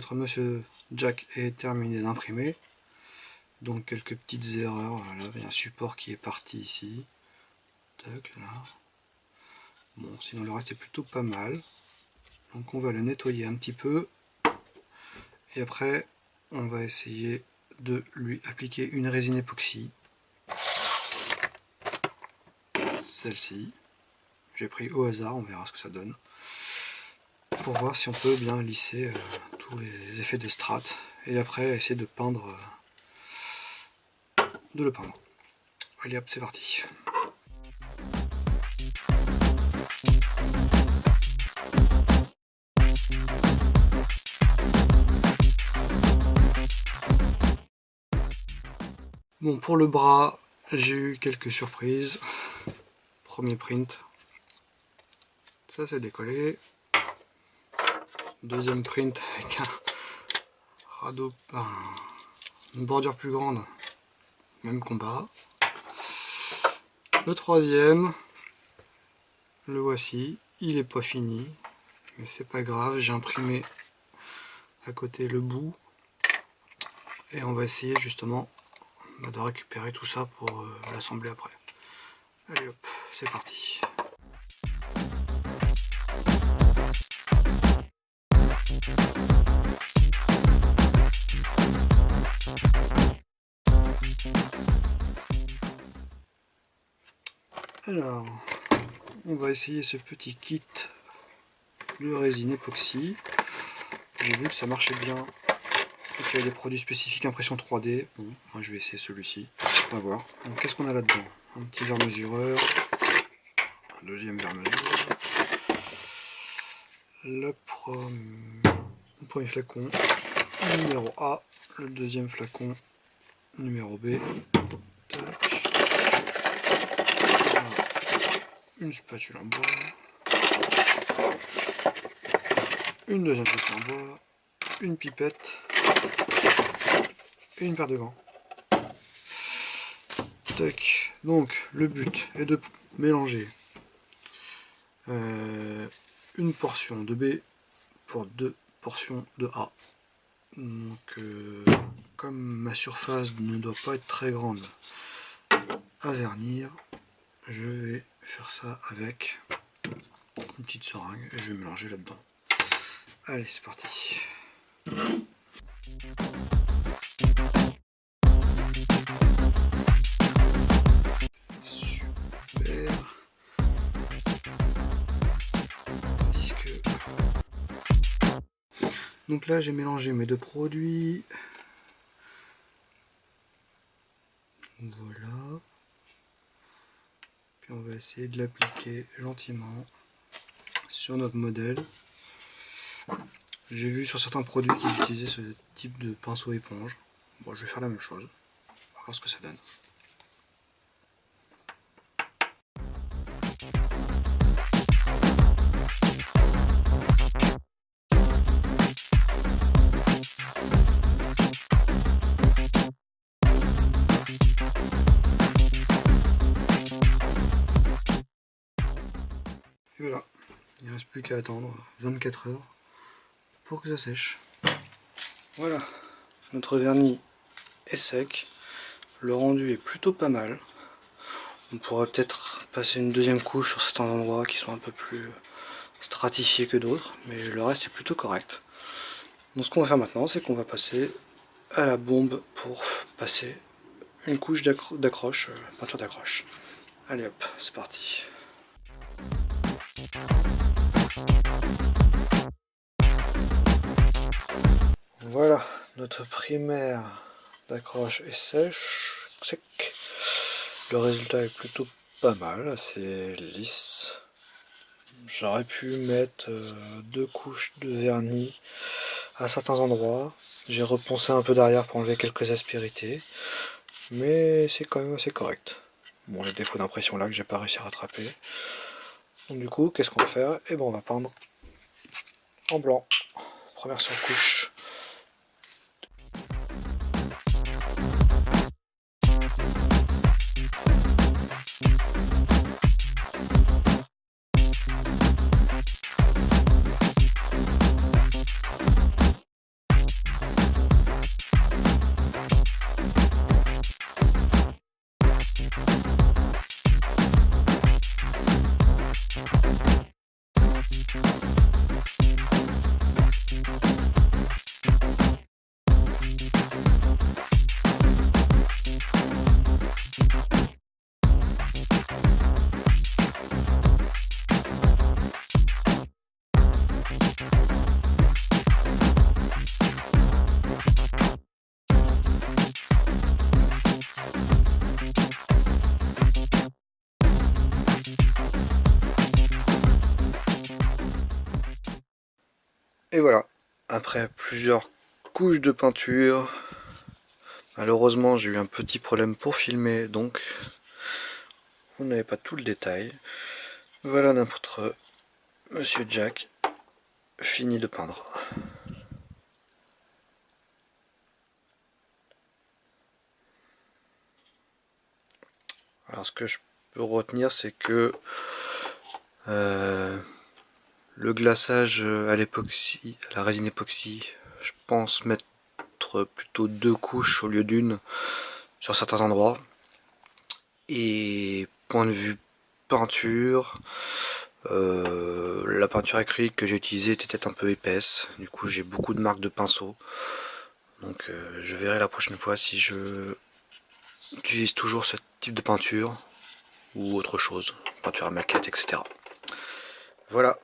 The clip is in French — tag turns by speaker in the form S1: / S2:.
S1: notre monsieur Jack est terminé d'imprimer. Donc quelques petites erreurs, voilà, il y a un support qui est parti ici. Tac, là. Bon, sinon le reste est plutôt pas mal. Donc on va le nettoyer un petit peu. Et après, on va essayer de lui appliquer une résine époxy. Celle-ci. J'ai pris au hasard, on verra ce que ça donne. Pour voir si on peut bien lisser tous les effets de strat. Et après, essayer de peindre. De le peindre. Allez hop, c'est parti. Bon, pour le bras, j'ai eu quelques surprises. Premier print, ça s'est décollé. Deuxième print avec un radeau, une bordure plus grande, même combat. Le troisième, le voici, il est pas fini, mais c'est pas grave, j'ai imprimé à côté le bout et on va essayer justement de récupérer tout ça pour l'assembler après. Allez hop, c'est parti. Alors, on va essayer ce petit kit de résine époxy. J'ai vu que ça marchait bien et qu'il y avait des produits spécifiques impression 3D. Bon, moi je vais essayer celui-ci. On va voir. Donc qu'est-ce qu'on a là-dedans? Un petit verre mesureur, un deuxième verre mesureur, le premier flacon numéro A, le deuxième flacon numéro B. Tac. Une spatule en bois, une deuxième spatule en bois, une pipette et une paire de gants. Tac. Donc le but est de mélanger une portion de B pour 2 portions de A. Donc comme ma surface ne doit pas être très grande à vernir, je vais faire ça avec une petite seringue et je vais mélanger là-dedans. Allez, c'est parti. Super. Visqueux. Donc là, j'ai mélangé mes deux produits. Voilà. Puis on va essayer de l'appliquer gentiment sur notre modèle. J'ai vu sur certains produits qu'ils utilisaient ce type de pinceau éponge. Bon, je vais faire la même chose. On va voir ce que ça donne. Et voilà, il ne reste plus qu'à attendre 24 heures pour que ça sèche. Voilà, notre vernis est sec, le rendu est plutôt pas mal. On pourrait peut-être passer une deuxième couche sur certains endroits qui sont un peu plus stratifiés que d'autres, mais le reste est plutôt correct. Donc ce qu'on va faire maintenant, c'est qu'on va passer à la bombe pour passer une couche d'accroche, peinture d'accroche. Allez hop, c'est parti. Voilà, notre primaire d'accroche est sec. Le résultat est plutôt pas mal, assez lisse. J'aurais pu mettre 2 couches de vernis à certains endroits. J'ai reponcé un peu derrière pour enlever quelques aspérités, mais c'est quand même assez correct. Bon, les défauts d'impression là que j'ai pas réussi à rattraper. Donc du coup, qu'est-ce qu'on va faire? Eh ben, on va peindre en blanc. Première surcouche. Et voilà, après plusieurs couches de peinture, malheureusement j'ai eu un petit problème pour filmer, donc vous n'avez pas tout le détail. Voilà notre Monsieur Jack fini de peindre. Alors ce que je peux retenir, c'est que le glaçage à l'époxy, à la résine époxy, je pense mettre plutôt 2 couches au lieu d'une sur certains endroits. Et point de vue peinture, la peinture acrylique que j'ai utilisée était peut-être un peu épaisse, du coup j'ai beaucoup de marques de pinceau. Donc je verrai la prochaine fois si je utilise toujours ce type de peinture ou autre chose, peinture à maquette, etc. Voilà.